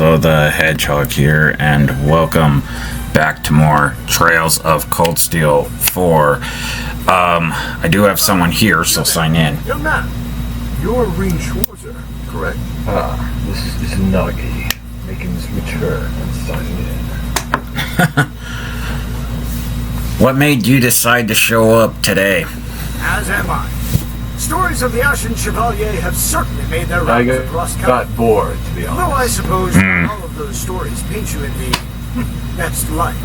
Ozzo the Hedgehog here, and welcome back to more Trails of Cold Steel 4. I do have someone here, so sign in. Young man, you're Rean Schwarzer, correct? This is Nagi, making his return and signing in. What made you decide to show up today? As am I. Stories of the Ashen Chevalier have certainly made their I rounds across got country. bored, to be honest. Though I suppose all of those stories paint you in the best light.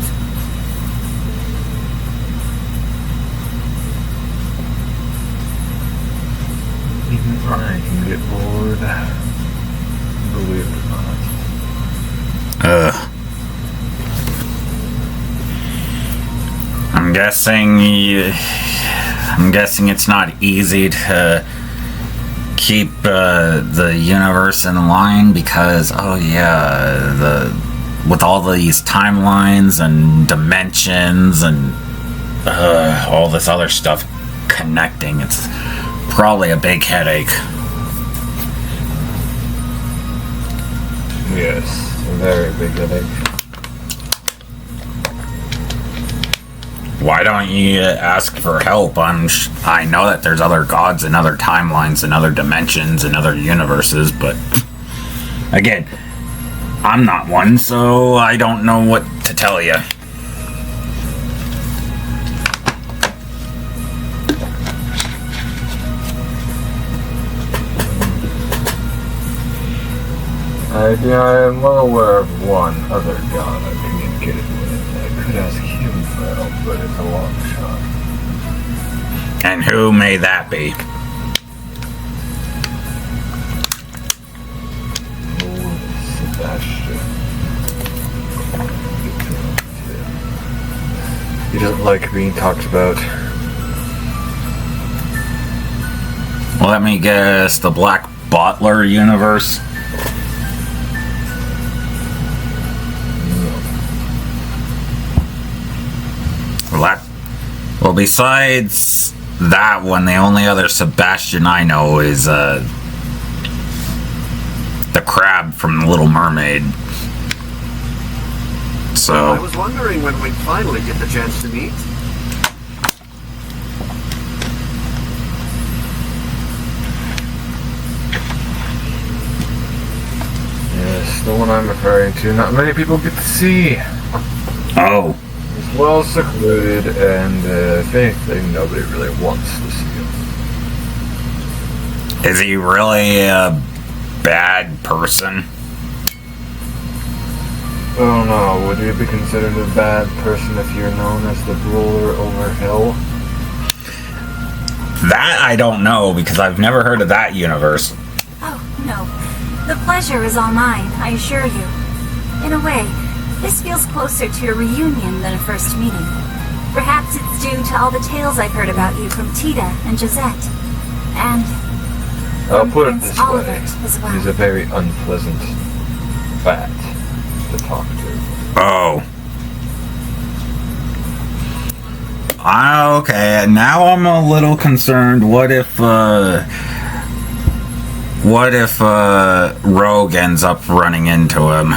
Even I can get bored. Believe it or not. I'm guessing it's not easy to keep the universe in line because, with all these timelines and dimensions and all this other stuff connecting, it's probably a big headache. Yes, a very big headache. Why don't you ask for help? I know that there's other gods and other timelines and other dimensions and other universes, but again, I'm not one, so I don't know what to tell you. I am well aware of one other god I've communicated with. I could ask him for help, but it's a long shot. And who may that be? Lord Sebastian. He doesn't like being talked about. Well, let me guess, the Black Butler universe? Well, besides that one, the only other Sebastian I know is the crab from The Little Mermaid. So I was wondering when we'd finally get the chance to meet. Yes, the one I'm referring to. Not many people get to see. oh, It's well secluded, and if anything, nobody really wants to see him. is he really a bad person? I don't know. Would you be considered a bad person if you're known as the ruler over Hill? That I don't know, because I've never heard of that universe. Oh, no. The pleasure is all mine, I assure you. In a way, this feels closer to a reunion than a first meeting. Perhaps it's due to all the tales I've heard about you from Tita and Josette. And I'll from put it Prince this Olivet way. as well. He's a very unpleasant bat to talk to. Oh. Okay, now I'm a little concerned. What if Rogue ends up running into him?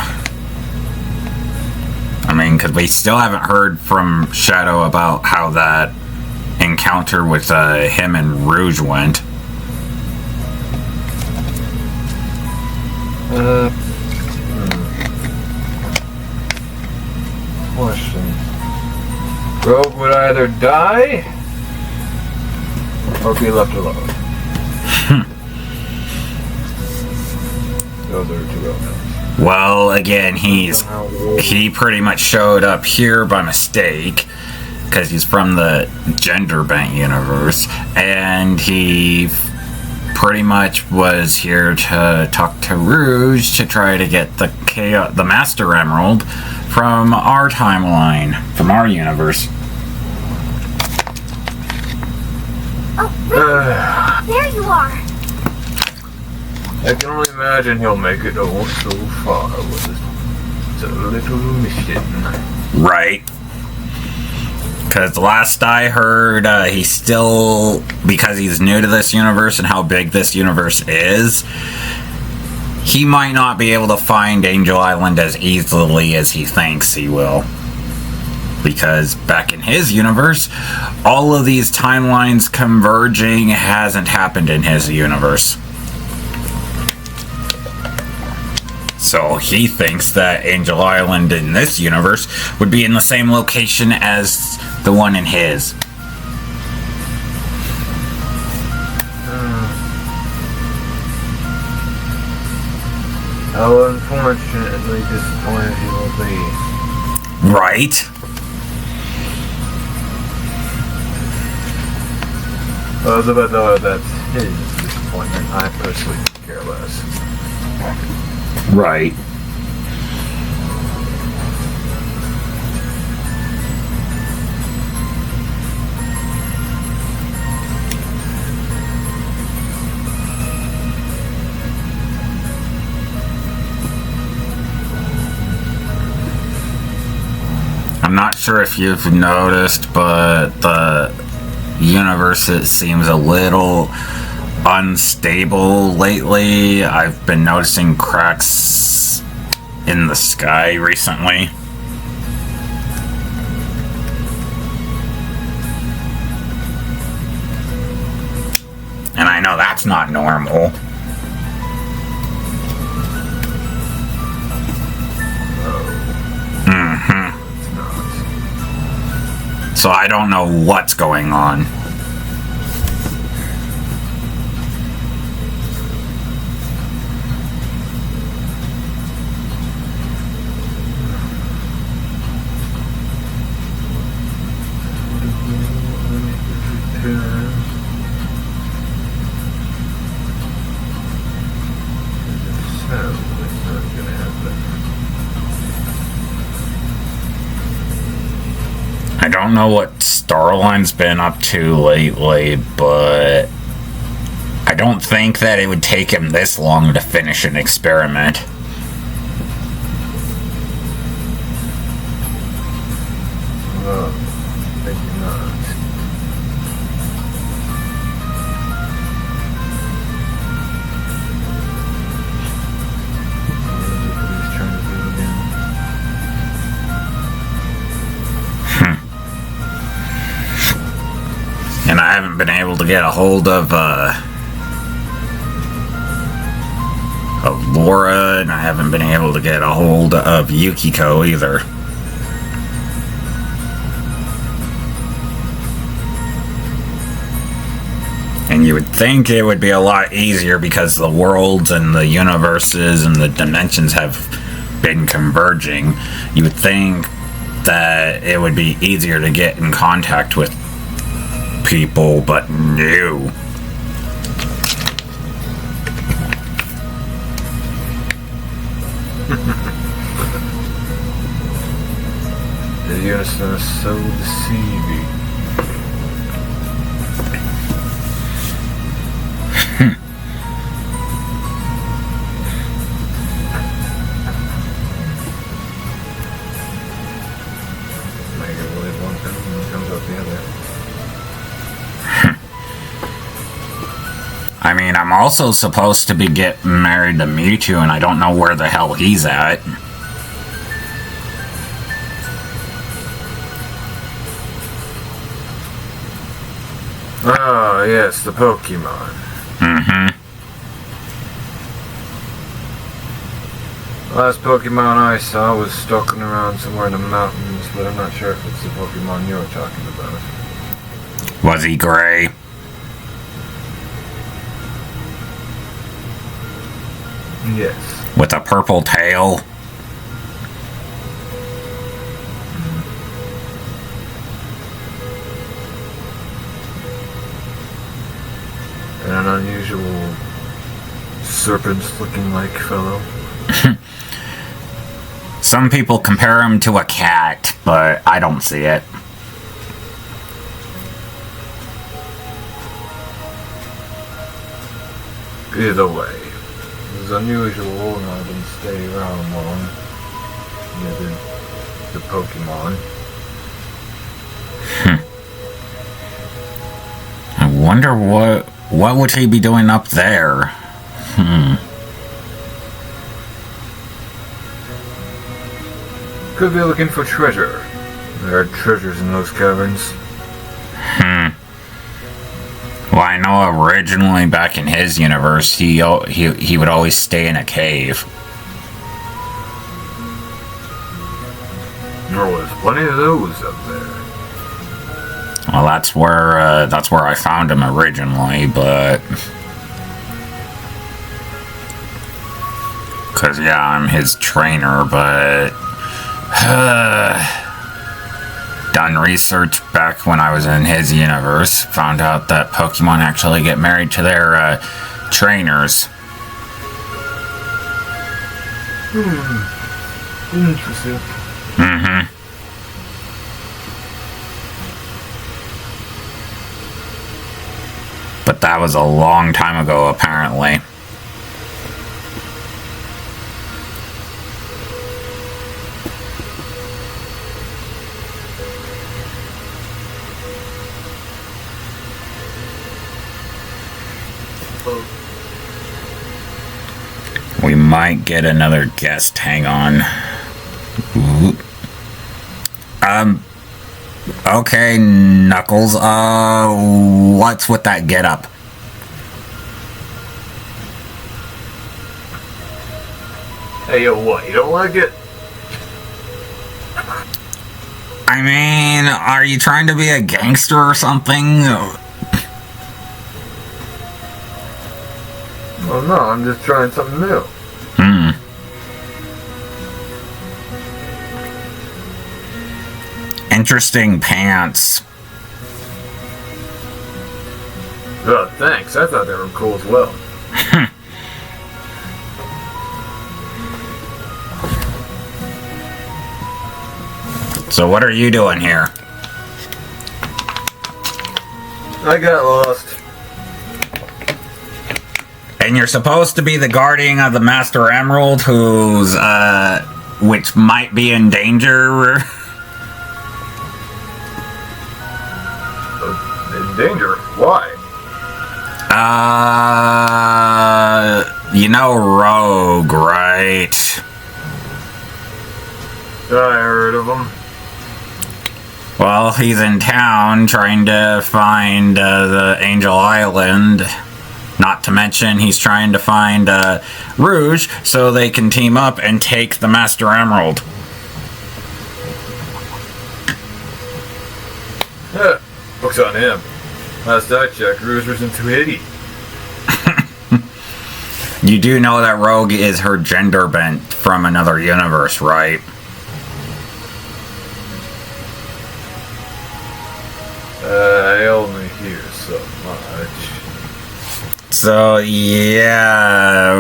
I mean, because we still haven't heard from Shadow about how that encounter with him and Rouge went. Question. Rogue would either die or be left alone. Those are two options. Well, again, he pretty much showed up here by mistake because he's from the Gender Bank universe, and he pretty much was here to talk to Rouge to try to get the Master Emerald from our timeline, from our universe. Oh, Rick, there you are. I can only imagine he'll make it so far with his little mission. Right. Because last I heard, he's still, because he's new to this universe and how big this universe is, he might not be able to find Angel Island as easily as he thinks he will. Because back in his universe, all of these timelines converging hasn't happened in his universe. So he thinks that Angel Island in this universe would be in the same location as the one in his. How unfortunately disappointed he will be. Right? Although that's his disappointment, I personally could care less. Right. I'm not sure if you've noticed, but the universe, it seems a little unstable lately. I've been noticing cracks in the sky recently. And I know that's not normal. So I don't know what's going on. I don't know what Starline's been up to lately, but I don't think that it would take him this long to finish an experiment. Maybe not. What he's trying to do again. And I haven't been able to get a hold of Laura, and I haven't been able to get a hold of Yukiko either. And you would think it would be a lot easier because the worlds and the universes and the dimensions have been converging. You would think that it would be easier to get in contact with people, but no. The universe is so deceiving. Make it believe one thing and it comes out the other. I mean, I'm also supposed to be getting married to Mewtwo, and I don't know where the hell he's at. Ah, yes, the Pokemon. Mm-hmm. Last Pokemon I saw was stalking around somewhere in the mountains, but I'm not sure if it's the Pokemon you're talking about. Was he gray? Yes. With a purple tail? And an unusual serpent-looking like fellow. Some people compare him to a cat, but I don't see it. Either way, it was unusual and I didn't stay around long. Near the Pokemon. I wonder what would he be doing up there? Could be looking for treasure. There are treasures in those caverns. Well, I know originally back in his universe, he would always stay in a cave. There was plenty of those up there. Well, that's where I found him originally, but because yeah, I'm his trainer, but done research back when I was in his universe, found out that Pokemon actually get married to their trainers. Interesting. Mm-hmm. But that was a long time ago, apparently. We might get another guest. Hang on. Ooh. Okay, Knuckles. What's with that getup? Hey, yo, what? You don't like it? I mean, are you trying to be a gangster or something? Well, no, I'm just trying something new. Interesting pants. Oh, thanks. I thought they were cool as well. So what are you doing here? I got lost. And you're supposed to be the guardian of the Master Emerald, who's, which might be in danger. In danger? Why? You know Rogue, right? I heard of him. Well, he's in town trying to find the Angel Island. Not to mention, he's trying to find Rouge so they can team up and take the Master Emerald. Yeah, looks on him. Last I checked, Rouge was in Tahiti. You do know that Rogue is her gender bent from another universe, right? I only hear so much. So, yeah,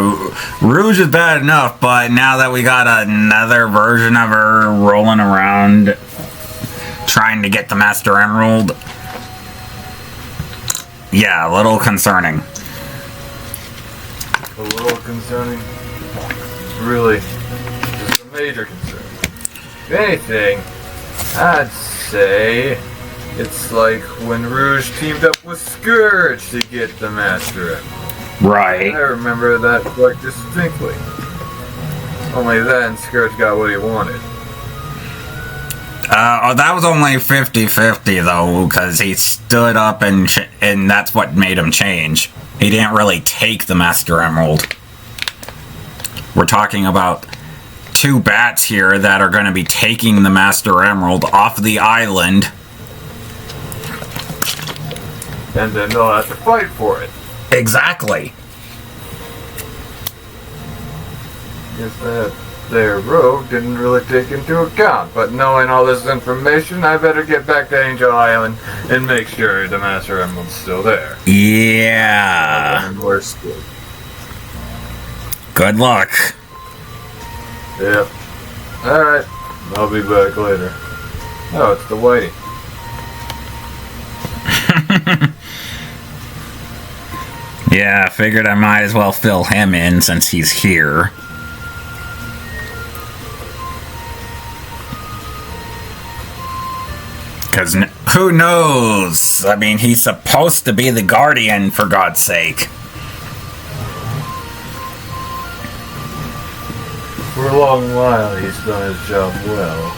Rouge is bad enough, but now that we got another version of her rolling around trying to get the Master Emerald, yeah, a little concerning. A little concerning. Really, just a major concern. If anything, I'd say it's like when Rouge teamed up with Scourge to get the Master Emerald. Right. I remember that quite distinctly. Only then, Scourge got what he wanted. That was only 50-50 though, because he stood up and that's what made him change. He didn't really take the Master Emerald. We're talking about two bats here that are going to be taking the Master Emerald off the island. And then they'll have to fight for it. Exactly. Guess that their Rogue didn't really take into account, but knowing all this information, I better get back to Angel Island and make sure the Master Emerald's still there. Yeah. And we're still. Good luck. Yep. Alright, I'll be back later. Oh, it's the Whitey. Yeah, I figured I might as well fill him in since he's here. Because who knows? I mean, he's supposed to be the guardian, for God's sake. For long while he's done his job well.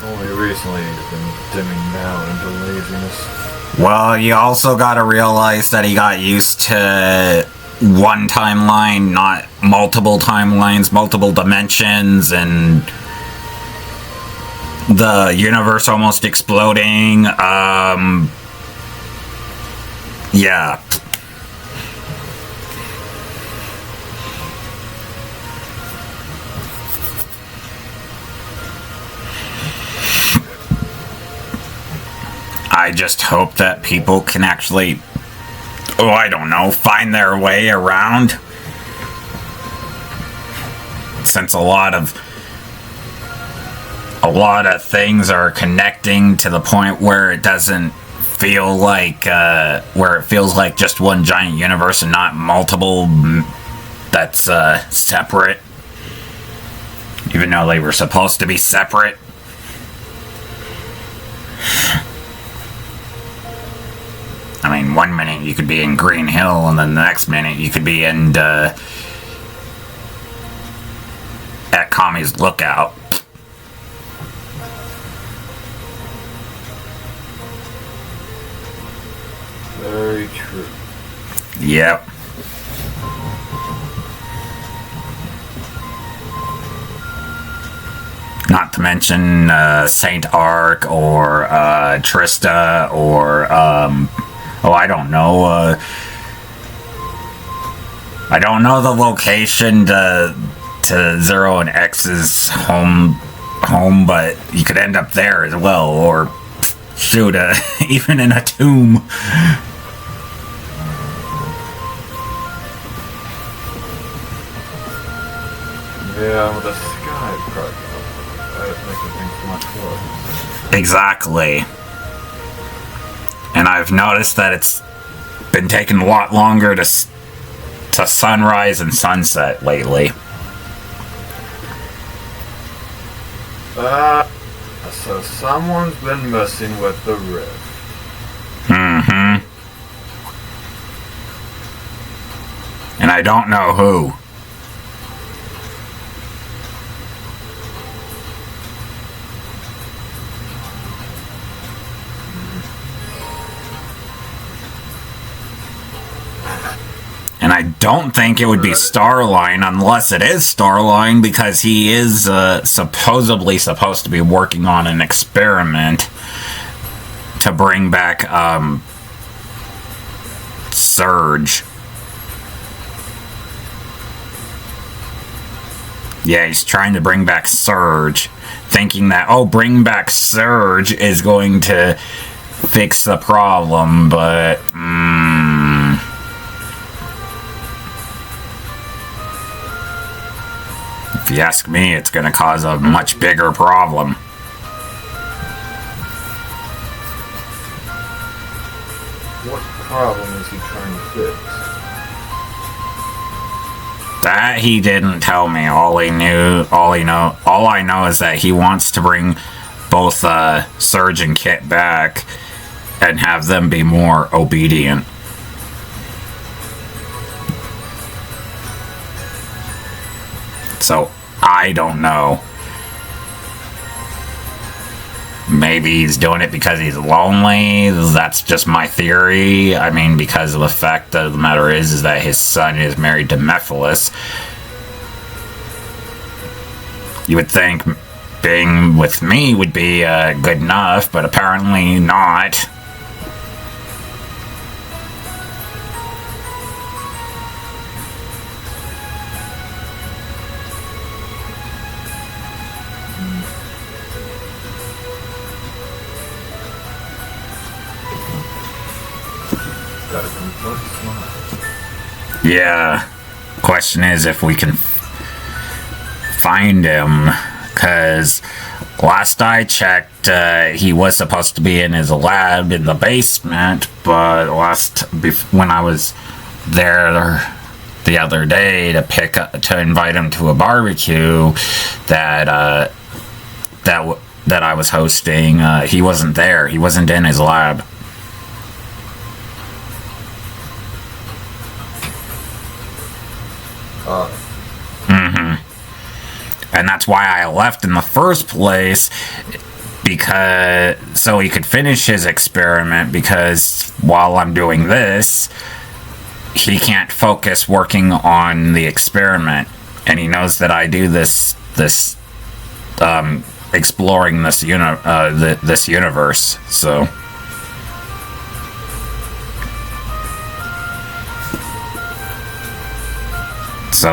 Only recently he's been dimming down into laziness. Well, you also gotta realize that he got used to one timeline, not multiple timelines, multiple dimensions, and the universe almost exploding. Yeah. I just hope that people can actually, I don't know, find their way around. Since a lot of things are connecting to the point where it doesn't feel like, where it feels like just one giant universe and not multiple that's separate. Even though they were supposed to be separate. I mean, one minute you could be in Green Hill, and then the next minute you could be in at Kami's Lookout. Very true. Yep. Not to mention Saint Arc or Trista or I don't know. I don't know the location to Zero and X's home, but you could end up there as well, or shoot, even in a tomb. Yeah, with the sky project, that makes things much worse. Exactly. And I've noticed that it's been taking a lot longer to sunrise and sunset lately. So someone's been messing with the rift. Mm-hmm. And I don't know who. And I don't think it would be Starline unless it is Starline, because he is supposedly supposed to be working on an experiment to bring back Surge. Yeah, he's trying to bring back Surge, thinking that, bring back Surge is going to fix the problem, but if you ask me, it's going to cause a much bigger problem. What problem is he trying to fix? That he didn't tell me. All I know is that he wants to bring both Surge and Kit back and have them be more obedient. So, I don't know. Maybe he's doing it because he's lonely. That's just my theory. I mean, because of the fact of the matter is that his son is married to Mephiles. You would think being with me would be good enough, but apparently not. Yeah. Question is if we can find him, because last I checked, he was supposed to be in his lab in the basement, but when I was there the other day to invite him to a barbecue that I was hosting, he wasn't there. He wasn't in his lab. and that's why I left in the first place, because so he could finish his experiment, because while I'm doing this, he can't focus working on the experiment, and he knows that I do this exploring this this universe. So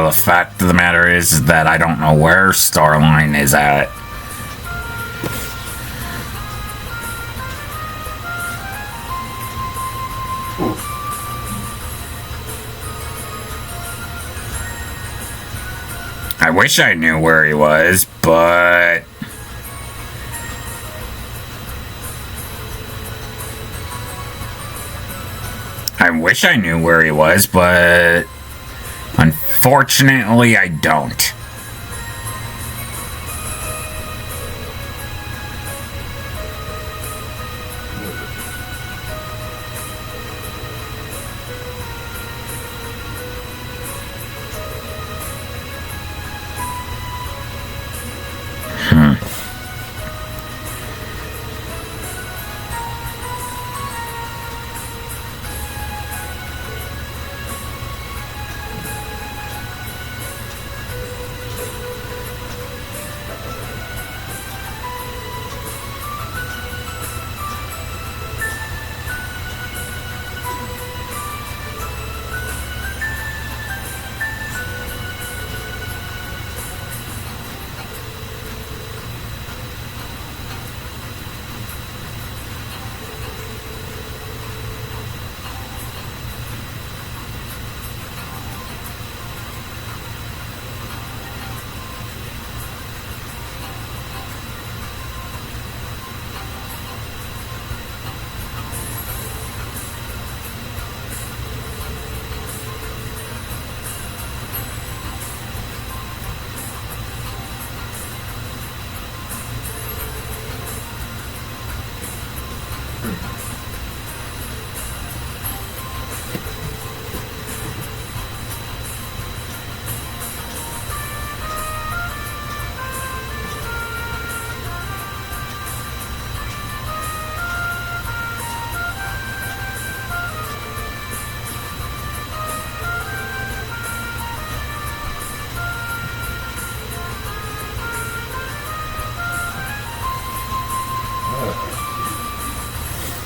the fact of the matter is that I don't know where Starline is at. I wish I knew where he was, but unfortunately I don't.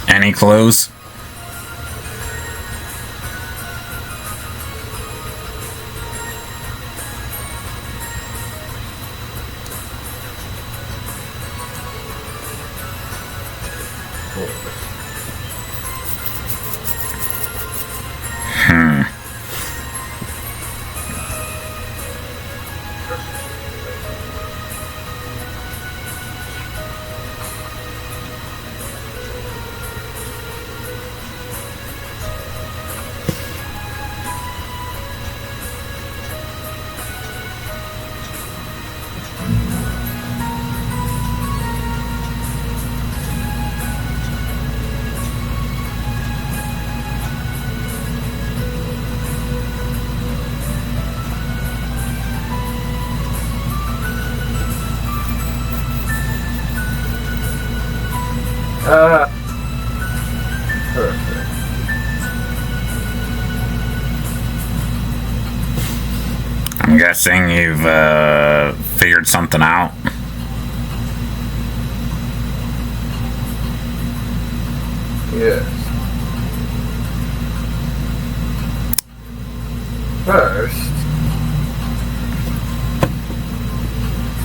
Any clues? Perfect. I'm guessing you've figured something out. Yes. First,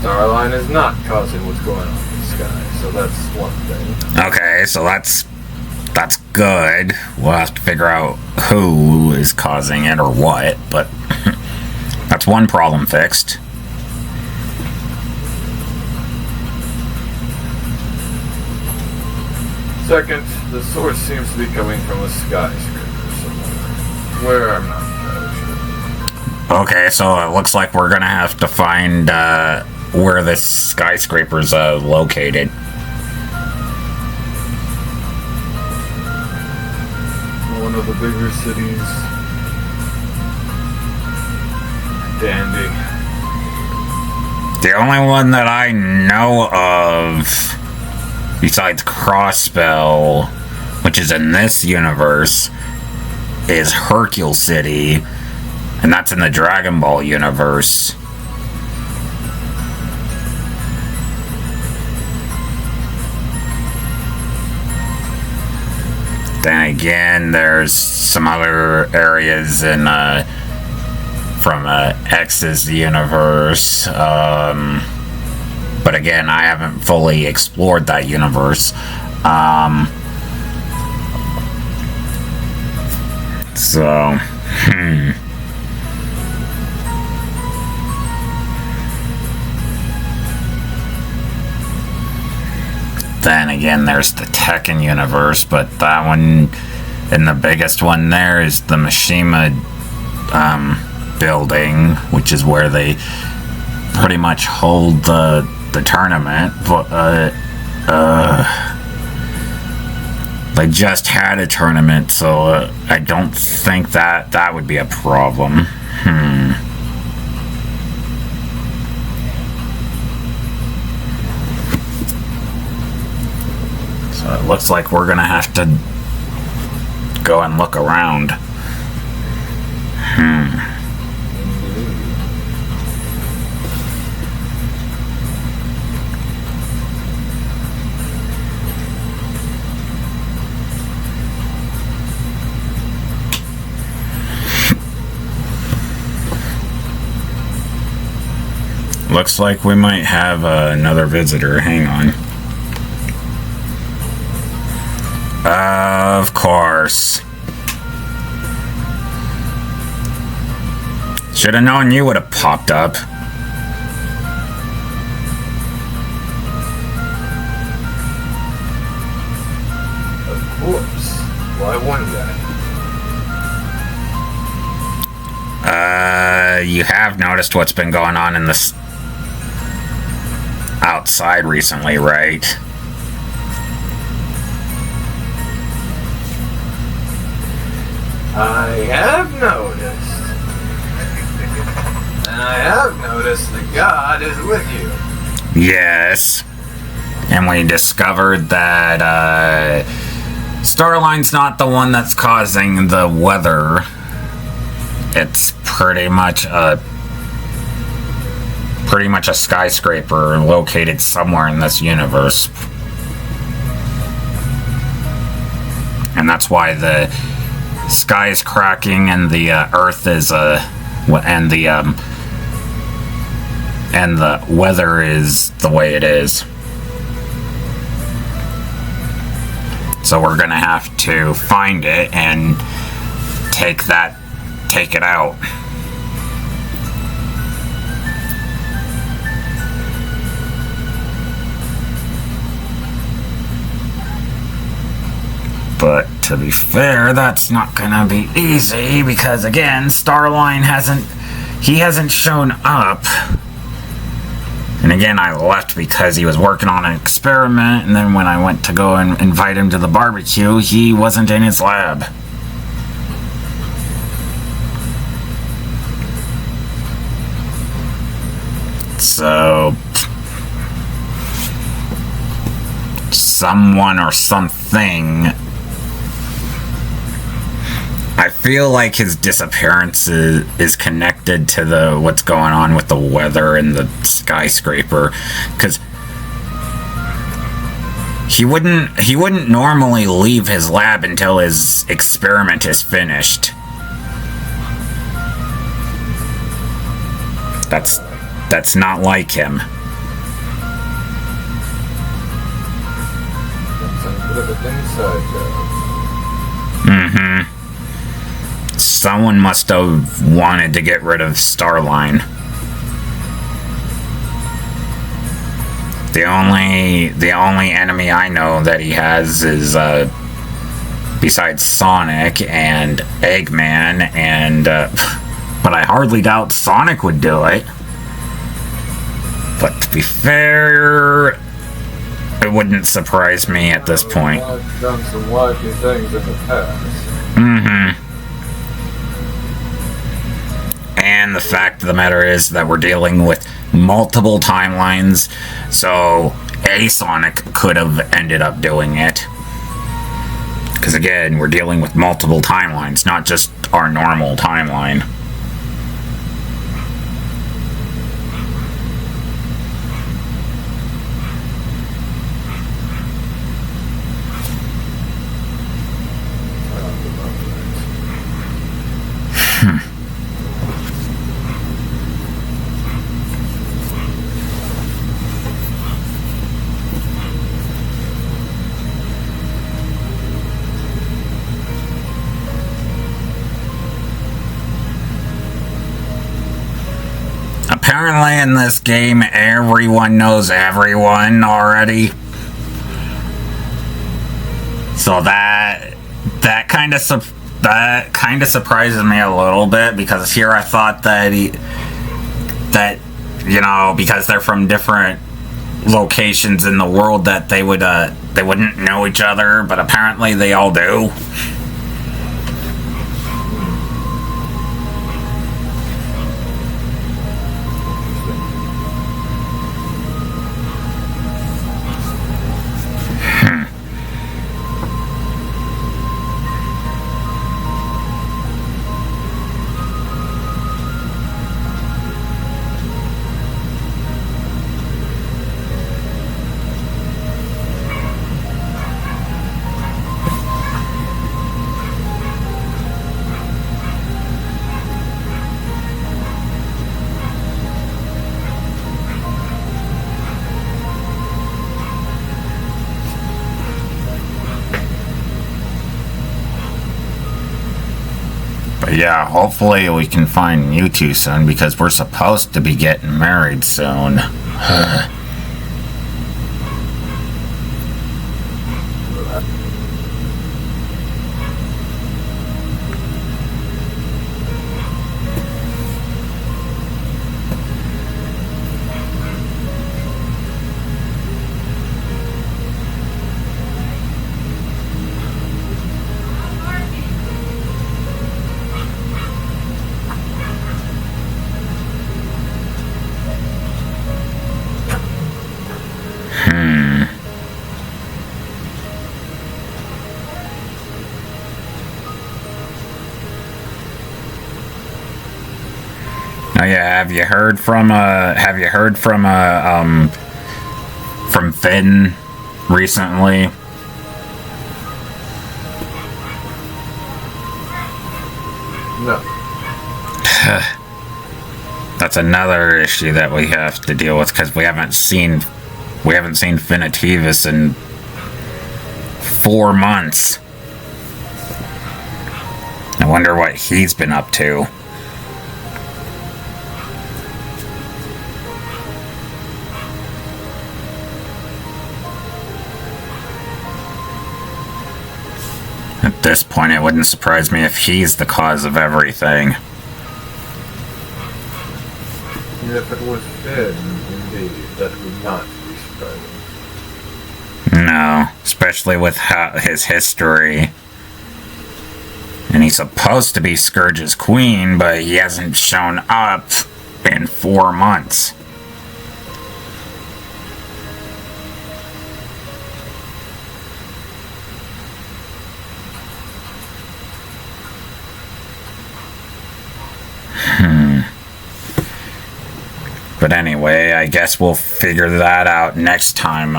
Starline is not causing what's going on in the sky, so that's one thing. Okay, so that's good. We'll have to figure out who is causing it or what, but that's one problem fixed. Second, the source seems to be coming from a skyscraper somewhere. Where I'm not entirely sure. Okay, so it looks like we're gonna have to find where this skyscraper's located. One of the bigger cities. Dandy. The only one that I know of, besides Crossbell, which is in this universe, is Hercule City, and that's in the Dragon Ball universe. Then again, there's some other areas in from X's universe, but again, I haven't fully explored that universe. So, Then again, there's the Tekken universe, but that one, and the biggest one there is the Mishima building, which is where they pretty much hold the tournament. But they just had a tournament, so I don't think that would be a problem. So it looks like we're gonna have to go and look around. Looks like we might have another visitor. Hang on. Of course. Should have known you would have popped up. Of course. Why wouldn't that? You have noticed what's been going on in this outside recently, right? I have noticed. And I have noticed the god is with you. Yes. And we discovered that Starline's not the one that's causing the weather. It's pretty much a skyscraper located somewhere in this universe. And that's why the sky is cracking and the earth is and the weather is the way it is. So we're gonna have to find it and take it out. But to be fair, that's not gonna be easy because again, Starline hasn't shown up. And again, I left because he was working on an experiment, and then when I went to go and invite him to the barbecue, he wasn't in his lab. So someone or something, I feel like his disappearance is connected to what's going on with the weather and the skyscraper, because he wouldn't normally leave his lab until his experiment is finished. That's not like him. That's a bit of an inside job. Someone must have wanted to get rid of Starline. The only enemy I know that he has is besides Sonic and Eggman, and but I hardly doubt Sonic would do it. But to be fair, it wouldn't surprise me at this point. I've done some wacky things in the past. And the fact of the matter is that we're dealing with multiple timelines, so a Sonic could have ended up doing it. Because again, we're dealing with multiple timelines, not just our normal timeline. Apparently in this game, everyone knows everyone already. So that kind of surprises me a little bit, because here I thought that because they're from different locations in the world, that they wouldn't know each other, but apparently they all do. Yeah, hopefully we can find Mewtwo soon, because we're supposed to be getting married soon. Oh yeah, have you heard from Finn recently? No. That's another issue that we have to deal with, because we haven't seen Finnativus in 4 months. I wonder what he's been up to. At this point, it wouldn't surprise me if he's the cause of everything. If it was Finn, indeed, that would not be surprising. No, especially with his history. And he's supposed to be Scourge's queen, but he hasn't shown up in 4 months. But anyway, I guess we'll figure that out next time.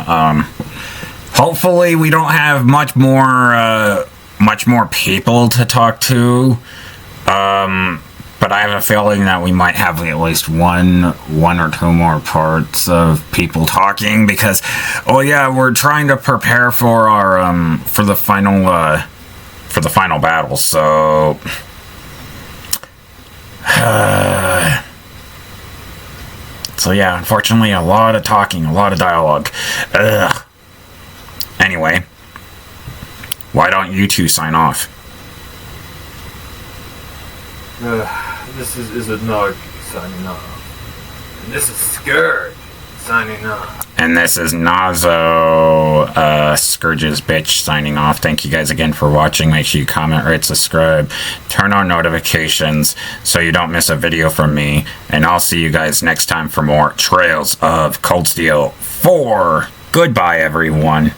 Hopefully we don't have much more people to talk to. But I have a feeling that we might have at least one or two more parts of people talking, because, oh yeah, we're trying to prepare for our for the final battle. So. So yeah, unfortunately, a lot of talking, a lot of dialogue. Ugh. Anyway, why don't you two sign off? This is a Nog signing off. And this is Scourge signing off. And this is Nazo Scourge's Bitch signing off. Thank you guys again for watching. Make sure you comment, rate, subscribe, turn on notifications so you don't miss a video from me. And I'll see you guys next time for more Trails of Cold Steel 4. Goodbye, everyone.